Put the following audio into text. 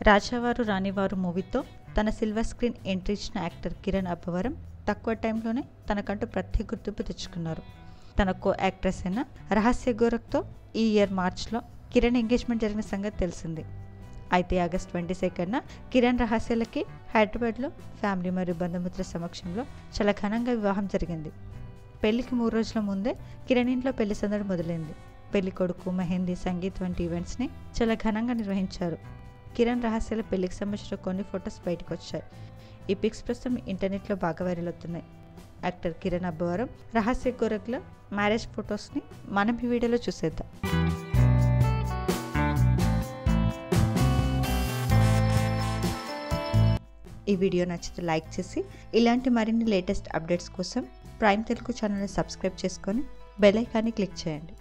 రాజావారు రాణివారు మూవీతో తన సిల్వర్ స్క్రీన్ ఎంట్రీ ఇచ్చిన యాక్టర్ కిరణ్ అబ్బవరం తక్కువ టైంలోనే తనకంటూ ప్రత్యేక గుర్తింపు తెచ్చుకున్నారు. తన కో యాక్ట్రెస్ అయిన రహస్య గోరఖ్తో ఈ ఇయర్ మార్చ్లో కిరణ్ ఎంగేజ్మెంట్ జరిగిన సంగతి తెలిసింది. అయితే ఆగస్ట్ 22న కిరణ్ రహస్యలకి హైదరాబాద్లో ఫ్యామిలీ మరియు బంధుమిత్రుల సమక్షంలో చాలా ఘనంగా వివాహం జరిగింది. పెళ్లికి 3 రోజుల ముందే కిరణ్ ఇంట్లో పెళ్లి సందడి మొదలైంది. పెళ్లి కొడుకు, మెహందీ, సంగీత్ వంటి ఈవెంట్స్ని చాలా ఘనంగా నిర్వహించారు. కిరణ్ రహస్యాల పెళ్లికి సంబంధించిన కొన్ని ఫొటోస్ బయటకు వచ్చాయి. ఈ పిక్స్ ప్రస్తుతం ఇంటర్నెట్లో బాగా వైరల్ అవుతున్నాయి. యాక్టర్ కిరణ్ అబ్బవరం రహస్య గోరఖ్ల మ్యారేజ్ ఫొటోస్ని మనం ఈ వీడియోలో చూసేద్దాం. ఈ వీడియో నచ్చితే లైక్ చేసి ఇలాంటి మరిన్ని లేటెస్ట్ అప్డేట్స్ కోసం ప్రైమ్ తెలుగు ఛానల్ని సబ్స్క్రైబ్ చేసుకొని బెల్ ఐకాన్ని క్లిక్ చేయండి.